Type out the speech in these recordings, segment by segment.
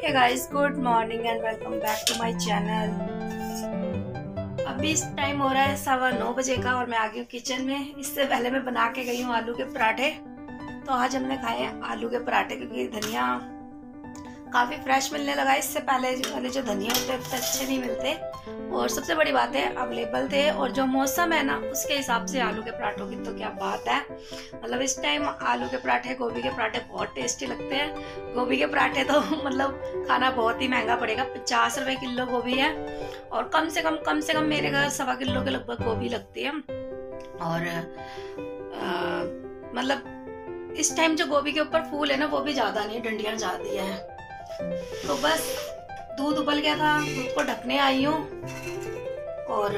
Hey guys, good morning and welcome back to my channel. अभी इस time हो रहा है 9:15 का और मैं आ गई हूँ किचन में। इससे पहले मैं बना के गई हूँ आलू के पराठे। तो आज हमने खाए हैं आलू के पराठे, क्योंकि धनिया काफ़ी फ्रेश मिलने लगा है। इससे पहले वाले जो धनिया होते हैं उतने अच्छे नहीं मिलते, और सबसे बड़ी बात है अवेलेबल थे, और जो मौसम है ना उसके हिसाब से आलू के पराठों की तो क्या बात है। मतलब इस टाइम आलू के पराठे, गोभी के पराठे बहुत टेस्टी लगते हैं। गोभी के पराठे तो मतलब खाना बहुत ही महंगा पड़ेगा, 50 रुपये किलो गोभी है, और कम से कम मेरे घर 1.25 किलो के लगभग गोभी लगती है। और मतलब इस टाइम जो गोभी के ऊपर फूल है ना वो भी ज़्यादा नहीं, डंडियाँ ज़्यादा है। तो बस दूध उबल गया था, दूध को ढकने आई हूँ, और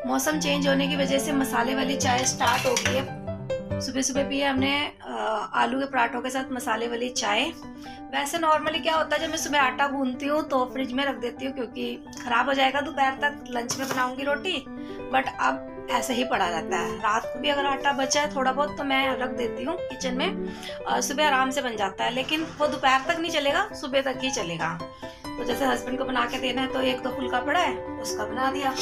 मौसम चेंज होने की वजह से मसाले वाली चाय स्टार्ट हो गई है। सुबह सुबह पिए हमने आलू के पराठों के साथ मसाले वाली चाय। वैसे नॉर्मली क्या होता है, जब मैं सुबह आटा गूंथती हूँ तो फ्रिज में रख देती हूँ, क्योंकि खराब हो जाएगा दोपहर तक, लंच में बनाऊंगी रोटी। बट अब ऐसे ही पड़ा रहता है। रात को भी अगर आटा बचा है थोड़ा बहुत तो मैं रख देती हूँ किचन में, सुबह आराम से बन जाता है। लेकिन वो दोपहर तक नहीं चलेगा, सुबह तक ही चलेगा। तो जैसे हस्बैंड को बना के देना है तो 1-2 फुल्का पड़ा है, उसका बना दिया।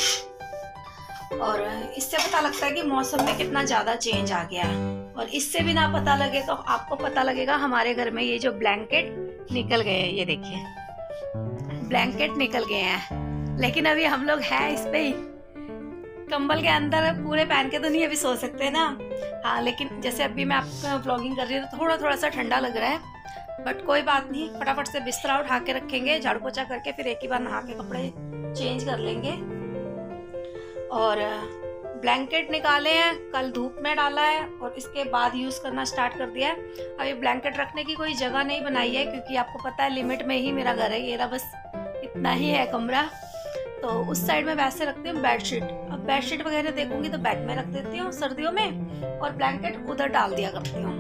और इससे पता लगता है कि मौसम में कितना ज़्यादा चेंज आ गया है। और इससे भी ना पता लगे तो आपको पता लगेगा, हमारे घर में ये जो ब्लैंकेट निकल गए हैं, ये देखिए ब्लैंकेट निकल गए हैं। लेकिन अभी हम लोग हैं इस पे ही, कंबल के अंदर पूरे पहन के तो नहीं अभी सो सकते ना। हाँ, लेकिन जैसे अभी मैं आपका व्लॉगिंग कर रही हूँ तो थोड़ा सा ठंडा लग रहा है, बट कोई बात नहीं। फटाफट से बिस्तरा उठा के रखेंगे, झाड़ू पोछा करके फिर एक ही बार नहा के कपड़े चेंज कर लेंगे। और ब्लैंकेट निकाले हैं, कल धूप में डाला है और इसके बाद यूज़ करना स्टार्ट कर दिया है। अभी ब्लैंकेट रखने की कोई जगह नहीं बनाई है, क्योंकि आपको पता है लिमिट में ही मेरा घर है, ये रहा बस इतना ही है कमरा। तो उस साइड में वैसे रखती हूँ बेडशीट। अब बेडशीट वगैरह देखूंगी तो बेड में रख देती हूँ सर्दियों में, और ब्लैंकेट उधर डाल दिया करती हूँ,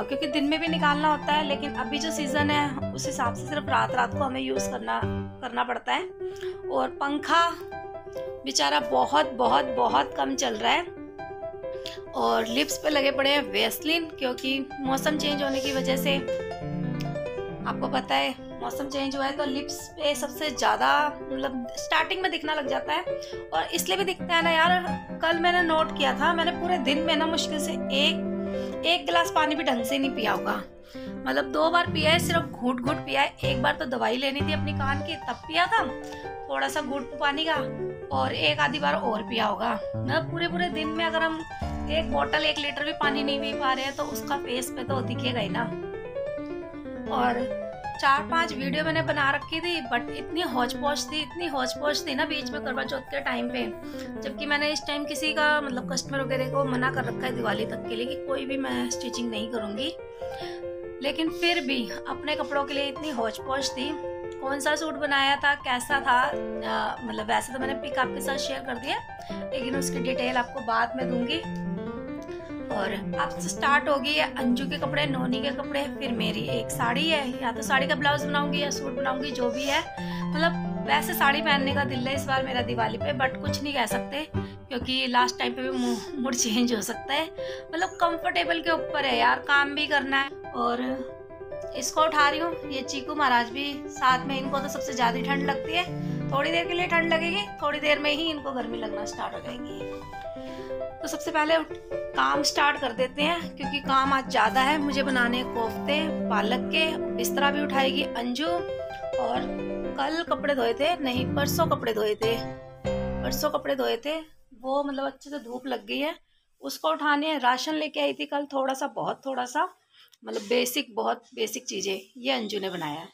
क्योंकि दिन में भी निकालना होता है। लेकिन अभी जो सीज़न है उस हिसाब से सिर्फ रात को हमें यूज़ करना पड़ता है। और पंखा बेचारा बहुत कम चल रहा है, और लिप्स पे लगे पड़े हैं वेस्लिन, क्योंकि मौसम चेंज होने की वजह से आपको पता है मौसम चेंज हुआ है तो लिप्स पे सबसे ज़्यादा मतलब स्टार्टिंग में दिखना लग जाता है। और इसलिए भी दिखता है ना यार, कल मैंने नोट किया था, मैंने पूरे दिन में ना मुश्किल से एक गिलास पानी भी ढंग से नहीं पिया होगा। मतलब 2 बार पिया है, सिर्फ घूट पिया है। एक बार तो दवाई लेनी थी अपनी कान की, तब पिया था थोड़ा सा घूट पानी का, और एक आधी बार और पिया होगा। मतलब पूरे दिन में अगर हम 1 बोतल 1 लीटर भी पानी नहीं पी पा रहे हैं तो उसका फेस पे तो दिखेगा ही ना। और 4-5 वीडियो मैंने बना रखी थी, बट इतनी हौच पौच थी ना बीच में करवा चौथ के टाइम पे, जबकि मैंने इस टाइम किसी का मतलब कस्टमर वगैरह को मना कर रखा है दिवाली तक के लिए कि कोई भी मैं स्टिचिंग नहीं करूंगी। लेकिन फिर भी अपने कपड़ों के लिए इतनी हौच पौच थी। कौन सा सूट बनाया था, कैसा था, मतलब वैसे तो मैंने पिक आपके साथ शेयर कर दिया, लेकिन उसकी डिटेल आपको बाद में दूंगी। और अब स्टार्ट होगी है अंजू के कपड़े, नोनी के कपड़े, फिर मेरी एक साड़ी है, या तो साड़ी का ब्लाउज बनाऊंगी या सूट बनाऊंगी, जो भी है। मतलब वैसे साड़ी पहनने का दिल है इस बार मेरा दिवाली पे, बट कुछ नहीं कह सकते, क्योंकि लास्ट टाइम पे भी मूड चेंज हो सकता है। मतलब कंफर्टेबल के ऊपर है यार, काम भी करना है। और इसको उठा रही हूँ, ये चीकू महाराज भी साथ में, इनको तो सबसे ज्यादा ठंड लगती है। थोड़ी देर के लिए ठंड लगेगी, थोड़ी देर में ही इनको गर्मी लगना स्टार्ट हो जाएगी। तो सबसे पहले काम स्टार्ट कर देते हैं, क्योंकि काम आज ज़्यादा है। मुझे बनाने कोफ्ते पालक के, बिस्तरा भी उठाएगी अंजू। और कल कपड़े धोए थे, नहीं परसों कपड़े धोए थे, वो मतलब अच्छे से धूप लग गई है, उसको उठाने है। राशन लेके आई थी कल, थोड़ा सा मतलब बहुत बेसिक चीज़ें ये अंजू ने बनाया है।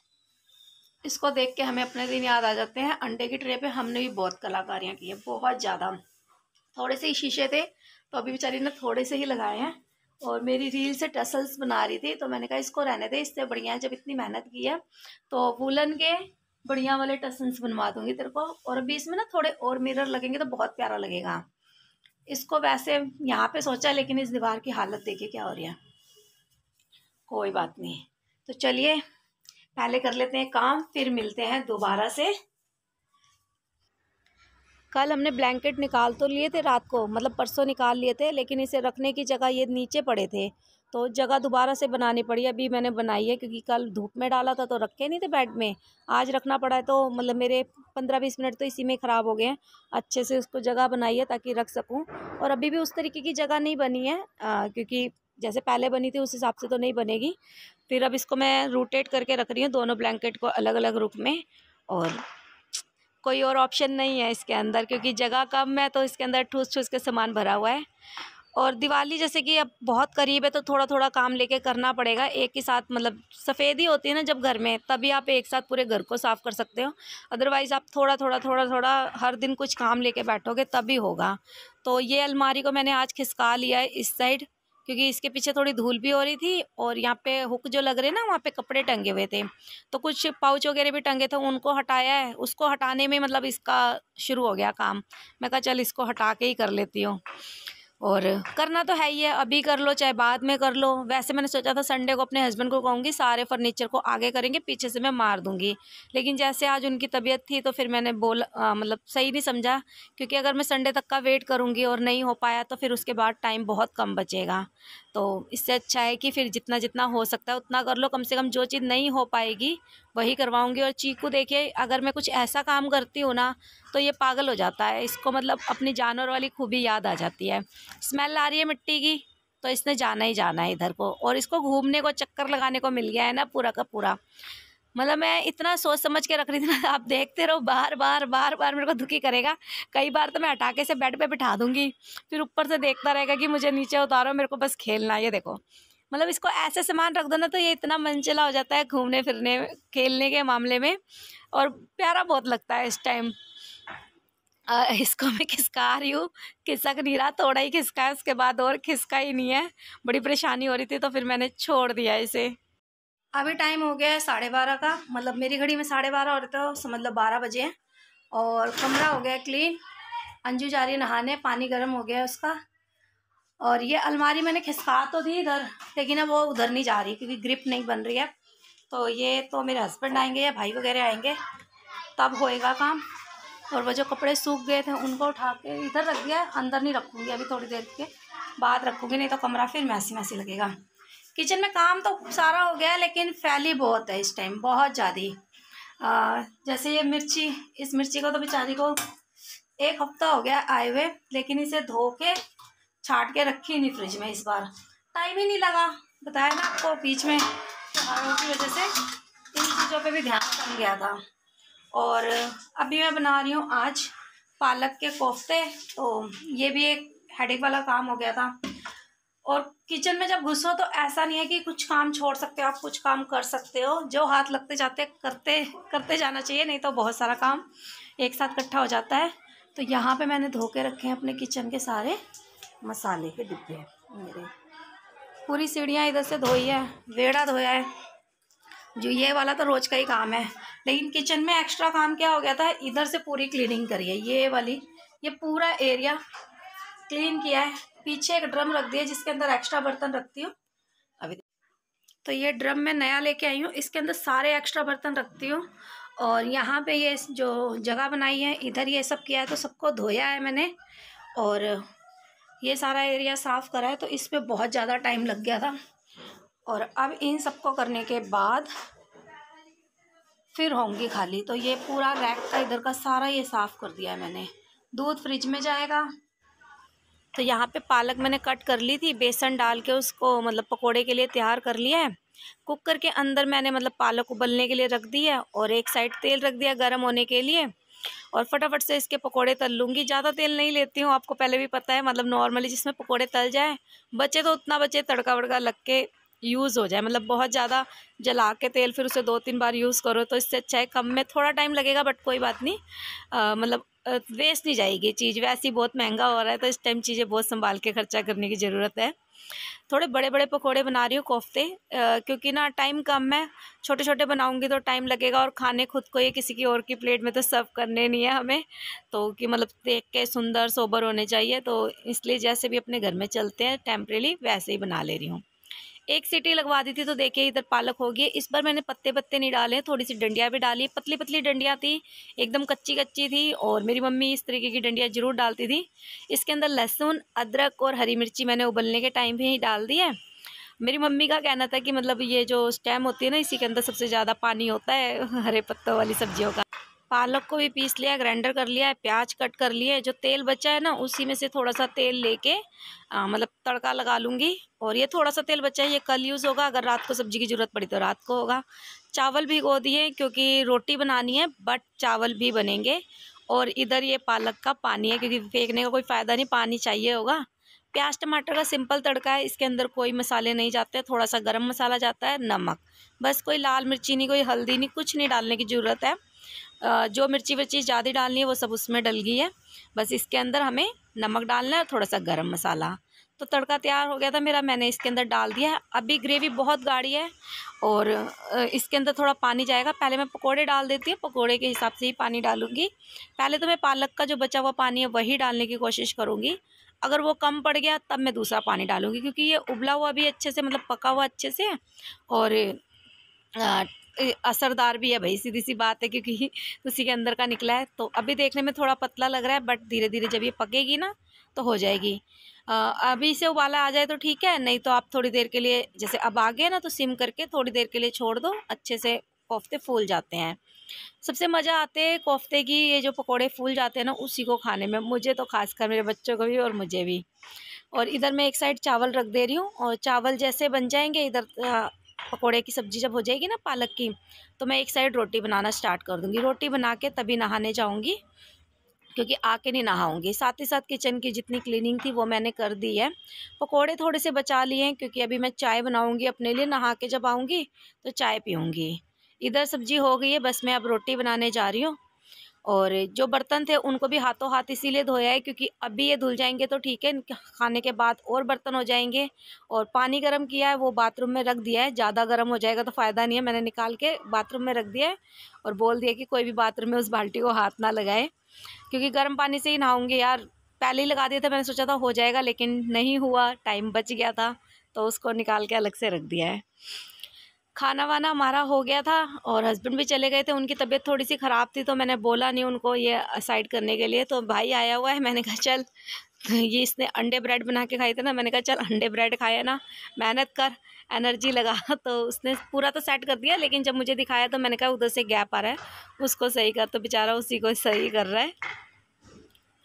इसको देख के हमें अपने दिन याद आ जाते हैं। अंडे की ट्रे पे हमने भी बहुत कलाकारियाँ की है, बहुत ज़्यादा। थोड़े से ही शीशे थे तो अभी बेचारी ने थोड़े से ही लगाए हैं। और मेरी रील से टसल्स बना रही थी, तो मैंने कहा इसको रहने दे, इससे बढ़िया जब इतनी मेहनत की है तो वूलन के बढ़िया वाले टसल्स बनवा दूंगी तेरे को। और अभी इसमें ना थोड़े और मिरर लगेंगे तो बहुत प्यारा लगेगा। इसको वैसे यहाँ पे सोचा, लेकिन इस दीवार की हालत देखिए क्या हो रही है। कोई बात नहीं, तो चलिए पहले कर लेते हैं काम, फिर मिलते हैं दोबारा से। कल हमने ब्लैंकेट निकाल तो लिए थे रात को, मतलब परसों निकाल लिए थे, लेकिन इसे रखने की जगह ये नीचे पड़े थे, तो जगह दोबारा से बनानी पड़ी। अभी मैंने बनाई है क्योंकि कल धूप में डाला था तो रखे नहीं थे बेड में, आज रखना पड़ा है। तो मतलब मेरे 15-20 मिनट तो इसी में ख़राब हो गए हैं। अच्छे से उसको जगह बनाई है ताकि रख सकूं। और अभी भी उस तरीके की जगह नहीं बनी है क्योंकि जैसे पहले बनी थी उस हिसाब से तो नहीं बनेगी। फिर अब इसको मैं रोटेट करके रख रही हूँ, दोनों ब्लैंकेट को अलग अलग रूप में। और कोई और ऑप्शन नहीं है इसके अंदर क्योंकि जगह कम है, तो इसके अंदर ठूस ठूस के सामान भरा हुआ है। और दिवाली जैसे कि अब बहुत करीब है तो थोड़ा थोड़ा काम लेके करना पड़ेगा एक ही साथ। मतलब सफ़ेदी होती है ना जब घर में, तभी आप एक साथ पूरे घर को साफ़ कर सकते हो। अदरवाइज़ आप थोड़ा थोड़ा थोड़ा थोड़ा हर दिन कुछ काम लेके बैठोगे तभी होगा। तो ये अलमारी को मैंने आज खिसका लिया है इस साइड, क्योंकि इसके पीछे थोड़ी धूल भी हो रही थी और यहाँ पे हुक जो लग रहे हैं ना वहाँ पे कपड़े टंगे हुए थे, तो कुछ पाउच वगैरह भी टंगे थे, उनको हटाया है। उसको हटाने में मतलब इसका शुरू हो गया काम। मैं कहा चल इसको हटा के ही कर लेती हूँ। और करना तो है ही है, अभी कर लो चाहे बाद में कर लो। वैसे मैंने सोचा था संडे को अपने हस्बैंड को कहूँगी सारे फर्नीचर को आगे करेंगे, पीछे से मैं मार दूँगी। लेकिन जैसे आज उनकी तबीयत थी तो फिर मैंने मतलब सही नहीं समझा, क्योंकि अगर मैं संडे तक का वेट करूँगी और नहीं हो पाया तो फिर उसके बाद टाइम बहुत कम बचेगा। तो इससे अच्छा है कि फिर जितना जितना हो सकता है उतना कर लो। कम से कम जो चीज़ नहीं हो पाएगी वही करवाऊँगी। और चीकू देखिए, अगर मैं कुछ ऐसा काम करती हूँ ना तो ये पागल हो जाता है। इसको मतलब अपनी जानवर वाली खूबी याद आ जाती है। स्मेल आ रही है मिट्टी की तो इसने जाना ही जाना है इधर को। और इसको घूमने को, चक्कर लगाने को मिल गया है ना पूरा का पूरा। मतलब मैं इतना सोच समझ के रख रही थी ना, आप देखते रहो, बार बार बार बार मेरे को दुखी करेगा। कई बार तो मैं हटा के से बेड पे बिठा दूंगी, फिर ऊपर से देखता रहेगा कि मुझे नीचे उतारो, मेरे को बस खेलना है। ये देखो, मतलब इसको ऐसे सामान रख दो ना तो ये इतना मनचला हो जाता है घूमने फिरने खेलने के मामले में, और प्यारा बहुत लगता है इस टाइम। इसको मैं खिसका रही हूँ, खिसक नहीं रहा, थोड़ा ही खिसका है, उसके बाद और खिसका ही नहीं है। बड़ी परेशानी हो रही थी तो फिर मैंने छोड़ दिया इसे। अभी टाइम हो गया है 12:30 का, मतलब मेरी घड़ी में 12:30 हो रहे थे, मतलब 12 बजे हैं। और कमरा हो गया क्लीन। अंजू जा रही है नहाने, पानी गर्म हो गया है उसका। और ये अलमारी मैंने खिसका तो दी इधर, लेकिन अब वो उधर नहीं जा रही क्योंकि ग्रिप नहीं बन रही है। तो ये तो मेरे हस्बैंड आएंगे या भाई वगैरह आएंगे तब होएगा काम। और वो जो कपड़े सूख गए थे उनको उठा के इधर रख दिया, अंदर नहीं रखूँगी, अभी थोड़ी देर के बाद रखूँगी, नहीं तो कमरा फिर मैसी मैसी लगेगा। किचन में काम तो सारा हो गया लेकिन फैली बहुत है इस टाइम, बहुत ज़्यादा। जैसे ये मिर्ची, इस मिर्ची को तो बेचारी को 1 हफ्ता हो गया आए हुए, लेकिन इसे धो के छाट के रखी नहीं फ्रिज में। इस बार टाइम ही नहीं लगा, बताया ना आपको, बीच में त्योहारों की वजह से इन चीज़ों पे भी ध्यान कम गया था। और अभी मैं बना रही हूँ आज पालक के कोफ्ते, तो ये भी एक हेडेक वाला काम हो गया था। और किचन में जब घुसो तो ऐसा नहीं है कि कुछ काम छोड़ सकते हो, आप कुछ काम कर सकते हो, जो हाथ लगते जाते करते करते जाना चाहिए, नहीं तो बहुत सारा काम एक साथ इकट्ठा हो जाता है। तो यहाँ पे मैंने धो के रखे हैं अपने किचन के सारे मसाले के डिब्बे। मेरे पूरी सीढ़ियाँ इधर से धोई है, वेड़ा धोया है, जो ये वाला तो रोज़ का ही काम है। लेकिन किचन में एक्स्ट्रा काम क्या हो गया था, इधर से पूरी क्लीनिंग करी है, ये वाली, ये पूरा एरिया क्लीन किया है। पीछे एक ड्रम रख दिया जिसके अंदर एक्स्ट्रा बर्तन रखती हूँ अभी। तो ये ड्रम मैं नया लेके आई हूँ, इसके अंदर सारे एक्स्ट्रा बर्तन रखती हूँ। और यहाँ पे ये जो जगह बनाई है इधर ये सब किया है, तो सबको धोया है मैंने और ये सारा एरिया साफ़ करा है। तो इस पर बहुत ज़्यादा टाइम लग गया था। और अब इन सबको करने के बाद फिर होंगी खाली। तो ये पूरा रैक का इधर का सारा ये साफ़ कर दिया है मैंने। दूध फ्रिज में जाएगा। तो यहाँ पे पालक मैंने कट कर ली थी, बेसन डाल के उसको मतलब पकोड़े के लिए तैयार कर लिया है। कुकर के अंदर मैंने मतलब पालक उबलने के लिए रख दी है और एक साइड तेल रख दिया गर्म होने के लिए। और फटाफट से इसके पकोड़े तल लूँगी। ज़्यादा तेल नहीं लेती हूँ, आपको पहले भी पता है, मतलब नॉर्मली जिसमें पकोड़े तल जाए, बचे तो उतना बचे, तड़का वड़का लग के यूज़ हो जाए। मतलब बहुत ज़्यादा जला के तेल फिर उसे 2-3 बार यूज़ करो, तो इससे अच्छा है कम में। थोड़ा टाइम लगेगा बट कोई बात नहीं, मतलब वेस्ट नहीं जाएगी चीज़। वैसे ही बहुत महंगा हो रहा है तो इस टाइम चीज़ें बहुत संभाल के खर्चा करने की ज़रूरत है। थोड़े बड़े बड़े पकोड़े बना रही हूँ कोफ्ते, क्योंकि ना टाइम कम है। छोटे छोटे बनाऊंगी तो टाइम लगेगा, और खाने खुद को, ये किसी की और की प्लेट में तो सर्व करने नहीं है हमें। तो कि मतलब देख के सुंदर सोबर होने चाहिए, तो इसलिए जैसे भी अपने घर में चलते हैं टेम्परेरी वैसे ही बना ले रही हूँ। एक सीटी लगवा दी थी तो देखिए इधर पालक हो गई। इस बार मैंने पत्ते पत्ते नहीं डाले, थोड़ी सी डंडियाँ भी डाली, पतली पतली डंडियाँ थी, एकदम कच्ची कच्ची थी। और मेरी मम्मी इस तरीके की डंडियाँ जरूर डालती थी। इसके अंदर लहसुन, अदरक और हरी मिर्ची मैंने उबलने के टाइम भी ही डाल दी है। मेरी मम्मी का कहना था कि मतलब ये जो स्टेम होती है ना, इसी के अंदर सबसे ज़्यादा पानी होता है हरे पत्तों वाली सब्जियों का। पालक को भी पीस लिया, ग्राइंडर कर लिया है, प्याज कट कर लिए, जो तेल बचा है ना उसी में से थोड़ा सा तेल लेके मतलब तड़का लगा लूँगी। और ये थोड़ा सा तेल बचा है, ये कल यूज़ होगा, अगर रात को सब्जी की ज़रूरत पड़ी तो रात को होगा। चावल भिगो दिए क्योंकि रोटी बनानी है, बट चावल भी बनेंगे। और इधर ये पालक का पानी है क्योंकि फेंकने का कोई फ़ायदा नहीं, पानी चाहिए होगा। प्याज टमाटर का सिंपल तड़का है, इसके अंदर कोई मसाले नहीं जाते, थोड़ा सा गरम मसाला जाता है, नमक बस, कोई लाल मिर्ची नहीं, कोई हल्दी नहीं, कुछ नहीं डालने की ज़रूरत है। जो मिर्ची विर्ची ज़्यादा डालनी है वो सब उसमें डल गई है, बस इसके अंदर हमें नमक डालना है और थोड़ा सा गरम मसाला। तो तड़का तैयार हो गया था मेरा, मैंने इसके अंदर डाल दिया है। अभी ग्रेवी बहुत गाढ़ी है और इसके अंदर थोड़ा पानी जाएगा। पहले मैं पकोड़े डाल देती हूँ, पकोड़े के हिसाब से ही पानी डालूँगी। पहले तो मैं पालक का जो बचा हुआ पानी है वही डालने की कोशिश करूँगी, अगर वो कम पड़ गया तब मैं दूसरा पानी डालूँगी, क्योंकि ये उबला हुआ भी अच्छे से, मतलब पका हुआ अच्छे से है और असरदार भी है भाई, सीधी सी बात है, क्योंकि उसी के अंदर का निकला है। तो अभी देखने में थोड़ा पतला लग रहा है, बट धीरे धीरे जब ये पकेगी ना तो हो जाएगी। अभी से उबाला आ जाए तो ठीक है, नहीं तो आप थोड़ी देर के लिए, जैसे अब आ गया ना तो सिम करके थोड़ी देर के लिए छोड़ दो, अच्छे से कोफ्ते फूल जाते हैं। सबसे मज़ा आते हैं कोफ्ते की, ये जो पकोड़े फूल जाते हैं ना उसी को खाने में, मुझे तो खासकर, मेरे बच्चों को भी और मुझे भी। और इधर मैं एक साइड चावल रख दे रही हूँ, और चावल जैसे बन जाएंगे, इधर पकोड़े की सब्ज़ी जब हो जाएगी ना पालक की, तो मैं एक साइड रोटी बनाना स्टार्ट कर दूँगी। रोटी बना के तभी नहाने जाऊँगी, क्योंकि आके नहीं नहाऊंगी। साथ ही साथ किचन की जितनी क्लीनिंग थी वो मैंने कर दी है। पकोड़े थोड़े से बचा लिए हैं क्योंकि अभी मैं चाय बनाऊंगी अपने लिए, नहा के जब आऊँगी तो चाय पीऊँगी। इधर सब्जी हो गई है, बस मैं अब रोटी बनाने जा रही हूँ। और जो बर्तन थे उनको भी हाथों हाथ इसीलिए धोया है क्योंकि अभी ये धुल जाएंगे तो ठीक है, खाने के बाद और बर्तन हो जाएंगे। और पानी गर्म किया है, वो बाथरूम में रख दिया है, ज़्यादा गर्म हो जाएगा तो फ़ायदा नहीं है, मैंने निकाल के बाथरूम में रख दिया है। और बोल दिया कि कोई भी बाथरूम में उस बाल्टी को हाथ ना लगाए, क्योंकि गर्म पानी से ही नहाऊंगी यार। पहले ही लगा दिया था, मैंने सोचा था हो जाएगा, लेकिन नहीं हुआ, टाइम बच गया था, तो उसको निकाल के अलग से रख दिया है। खाना वाना हमारा हो गया था और हस्बैंड भी चले गए थे, उनकी तबीयत थोड़ी सी ख़राब थी, तो मैंने बोला नहीं उनको ये साइड करने के लिए। तो भाई आया हुआ है, मैंने कहा चल, ये इसने अंडे ब्रेड बना के खाए थे ना, मैंने कहा चल अंडे ब्रेड खाया ना, मेहनत कर, एनर्जी लगा। तो उसने पूरा तो सेट कर दिया, लेकिन जब मुझे दिखाया तो मैंने कहा उधर से गैप आ रहा है, उसको सही कर, तो बेचारा उसी को सही कर रहा है।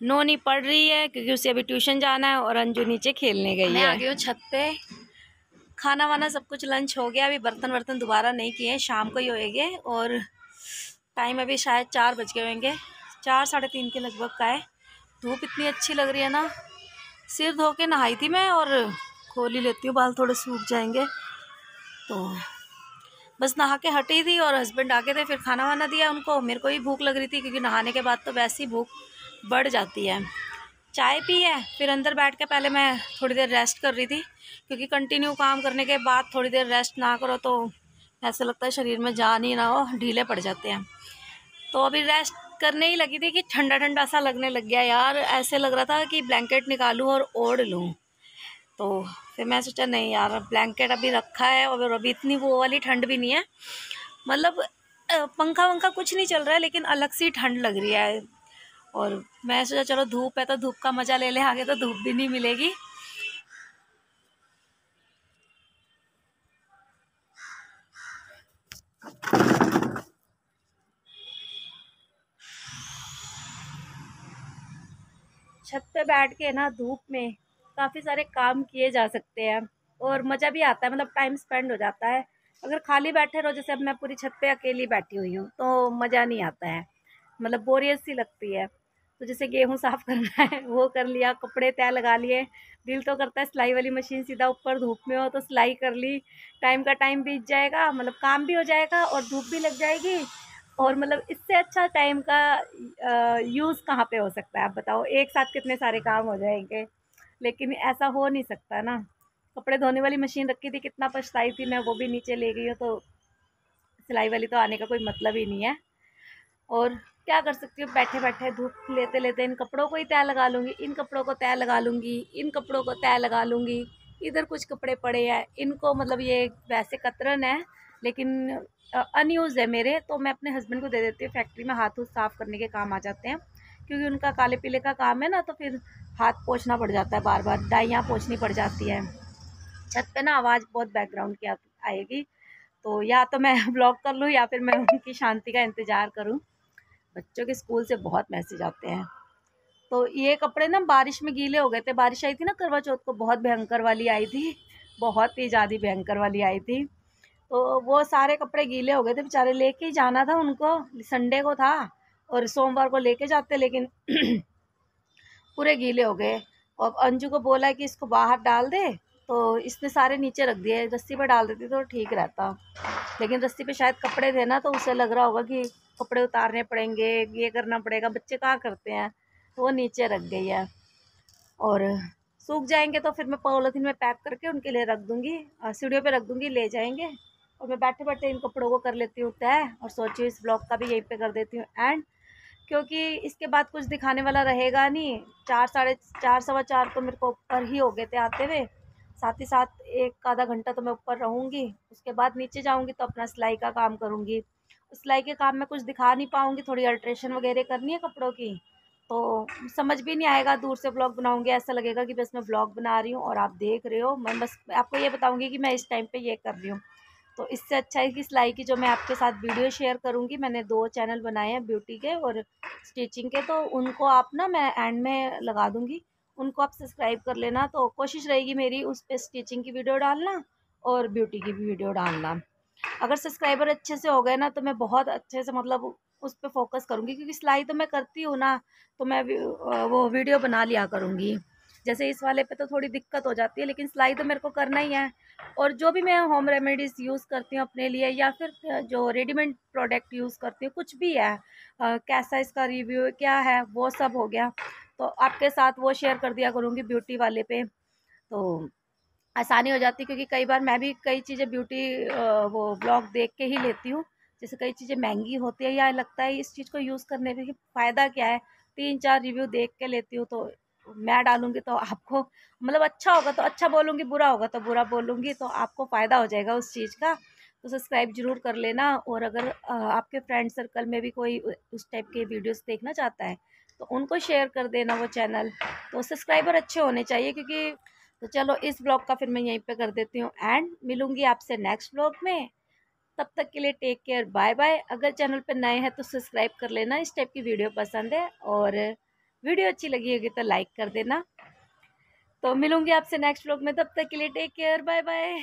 नोनी पढ़ रही है क्योंकि उसे अभी ट्यूशन जाना है, और अंजू नीचे खेलने गई है। मैं आ गई हूँ छत पे, खाना वाना सब कुछ लंच हो गया, अभी बर्तन वर्तन दोबारा नहीं किए, शाम को ही होएंगे। और टाइम अभी शायद 4 बज गए होंगे, 4 साढ़े 3 के लगभग का है। धूप इतनी अच्छी लग रही है ना, सिर धो के नहाई थी मैं, और खोल ही लेती हूँ, बाल थोड़े सूख जाएंगे। तो बस नहा के हटी थी और हस्बैंड आके थे, फिर खाना वाना दिया उनको। मेरे को भी भूख लग रही थी क्योंकि नहाने के बाद तो वैसे ही भूख बढ़ जाती है। चाय पी है, फिर अंदर बैठ के पहले मैं थोड़ी देर रेस्ट कर रही थी, क्योंकि कंटिन्यू काम करने के बाद थोड़ी देर रेस्ट ना करो तो ऐसा लगता है शरीर में जान ही ना हो, ढीले पड़ जाते हैं। तो अभी रेस्ट करने ही लगी थी कि ठंडा ठंडा सा लगने लग गया यार, ऐसे लग रहा था कि ब्लैंकेट निकालूं और ओढ़ लूं। तो फिर मैं सोचा नहीं यार, ब्लैंकेट अभी रखा है और अभी इतनी वो वाली ठंड भी नहीं है, मतलब पंखा वंखा कुछ नहीं चल रहा है, लेकिन अलग सी ठंड लग रही है। और मैं सोचा चलो धूप है तो धूप का मज़ा ले ले, आगे तो धूप भी नहीं मिलेगी। छत पे बैठ के ना धूप में काफ़ी सारे काम किए जा सकते हैं और मज़ा भी आता है, मतलब टाइम स्पेंड हो जाता है। अगर खाली बैठे रहो, जैसे अब मैं पूरी छत पे अकेली बैठी हुई हूँ, तो मज़ा नहीं आता है, मतलब बोरियत सी लगती है। तो जैसे गेहूँ साफ़ करना है वो कर लिया, कपड़े तय लगा लिए, दिल तो करता है सिलाई वाली मशीन सीधा ऊपर धूप में हो तो सिलाई कर ली, टाइम का टाइम बीत जाएगा, मतलब काम भी हो जाएगा और धूप भी लग जाएगी। और मतलब इससे अच्छा टाइम का यूज़ कहाँ पे हो सकता है, आप बताओ, एक साथ कितने सारे काम हो जाएंगे, लेकिन ऐसा हो नहीं सकता ना। कपड़े धोने वाली मशीन रखी थी, कितना पछताई थी मैं, वो भी नीचे ले गई हूँ, तो सिलाई वाली तो आने का कोई मतलब ही नहीं है। और क्या कर सकती हूँ, बैठे बैठे धूप लेते लेते इन कपड़ों को ही तय लगा लूँगी, इन कपड़ों को तय लगा लूँगी, इन कपड़ों को तय लगा लूँगी। इधर कुछ कपड़े पड़े हैं, इनको मतलब ये वैसे कतरन है लेकिन अनयूज़ है मेरे, तो मैं अपने हस्बैंड को दे देती हूँ, फैक्ट्री में हाथ साफ़ करने के काम आ जाते हैं, क्योंकि उनका काले पीले का काम है ना, तो फिर हाथ पोंछना पड़ जाता है, बार बार डाइयाँ पोंछनी पड़ जाती है। छत पे ना आवाज़ बहुत बैकग्राउंड की आएगी, तो या तो मैं ब्लॉग कर लूँ या फिर मैं उनकी शांति का इंतज़ार करूँ। बच्चों के स्कूल से बहुत मैसेज आते हैं। तो ये कपड़े ना बारिश में गीले हो गए थे। बारिश आई थी ना करवा चौथ को, बहुत भयंकर वाली आई थी, बहुत ही ज़्यादा भयंकर वाली आई थी। तो वो सारे कपड़े गीले हो गए थे, बेचारे लेके ही जाना था उनको, संडे को था और सोमवार को लेके जाते, लेकिन पूरे गीले हो गए। और अंजू को बोला कि इसको बाहर डाल दे, तो इसने सारे नीचे रख दिए। रस्सी पे डाल देती तो ठीक रहता, लेकिन रस्सी पे शायद कपड़े थे ना, तो उसे लग रहा होगा कि कपड़े उतारने पड़ेंगे, ये करना पड़ेगा, बच्चे कहाँ करते हैं, तो वो नीचे रख गई है। और सूख जाएंगे तो फिर मैं पॉलीथीन में पैक करके उनके लिए रख दूँगी, सीढ़ियों पे रख दूँगी, ले जाएंगे। और मैं बैठे बैठे इन कपड़ों को कर लेती हूँ तय, और सोची इस ब्लॉग का भी यहीं पे कर देती हूँ एंड, क्योंकि इसके बाद कुछ दिखाने वाला रहेगा नहीं। 4 साढ़े 4 सवा 4 तो मेरे को ऊपर ही हो गए थे आते हुए, साथ ही साथ 1 आधा घंटा तो मैं ऊपर रहूँगी, उसके बाद नीचे जाऊँगी तो अपना सिलाई का काम करूँगी। सिलाई के काम में कुछ दिखा नहीं पाऊँगी, थोड़ी अल्ट्रेशन वगैरह करनी है कपड़ों की, तो समझ भी नहीं आएगा। दूर से ब्लॉग बनाऊँगी, ऐसा लगेगा कि बस मैं ब्लॉग बना रही हूँ और आप देख रहे हो, मैं बस आपको ये बताऊँगी कि मैं इस टाइम पे ये कर रही हूँ। तो इससे अच्छा है कि सिलाई की जो मैं आपके साथ वीडियो शेयर करूँगी, मैंने 2 चैनल बनाए हैं ब्यूटी के और स्टिचिंग के, तो उनको आप ना मैं एंड में लगा दूँगी, उनको आप सब्सक्राइब कर लेना। तो कोशिश रहेगी मेरी उस पे स्टिचिंग की वीडियो डालना और ब्यूटी की भी वीडियो डालना। अगर सब्सक्राइबर अच्छे से हो गए ना, तो मैं बहुत अच्छे से मतलब उस पे फ़ोकस करूँगी, क्योंकि सिलाई तो मैं करती हूँ ना, तो मैं वो वीडियो बना लिया करूँगी। जैसे इस वाले पे तो थोड़ी दिक्कत हो जाती है, लेकिन सिलाई तो मेरे को करना ही है। और जो भी मैं होम रेमेडीज़ यूज़ करती हूँ अपने लिए, या फिर जो रेडीमेड प्रोडक्ट यूज़ करती हूँ, कुछ भी है, कैसा इसका रिव्यू क्या है, वो सब हो गया, तो आपके साथ वो शेयर कर दिया करूँगी ब्यूटी वाले पे। तो आसानी हो जाती है, क्योंकि कई बार मैं भी कई चीज़ें ब्यूटी वो ब्लॉग देख के ही लेती हूँ। जैसे कई चीज़ें महंगी होती है, या लगता है इस चीज़ को यूज़ करने में कि फ़ायदा क्या है, 3-4 रिव्यू देख के लेती हूँ। तो मैं डालूँगी तो आपको मतलब अच्छा होगा तो अच्छा बोलूँगी, बुरा होगा तो बुरा बोलूँगी, तो आपको फ़ायदा हो जाएगा उस चीज़ का। तो सब्सक्राइब ज़रूर कर लेना, और अगर आपके फ्रेंड सर्कल में भी कोई उस टाइप के वीडियोज़ देखना चाहता है, तो उनको शेयर कर देना वो चैनल। तो सब्सक्राइबर अच्छे होने चाहिए, क्योंकि तो चलो इस ब्लॉग का फिर मैं यहीं पे कर देती हूँ एंड, मिलूंगी आपसे नेक्स्ट ब्लॉग में। तब तक के लिए टेक केयर, बाय बाय। अगर चैनल पे नए हैं तो सब्सक्राइब कर लेना, इस टाइप की वीडियो पसंद है, और वीडियो अच्छी लगी होगी तो लाइक कर देना। तो मिलूंगी आपसे नेक्स्ट ब्लॉग में, तब तक के लिए टेक केयर, बाय बाय।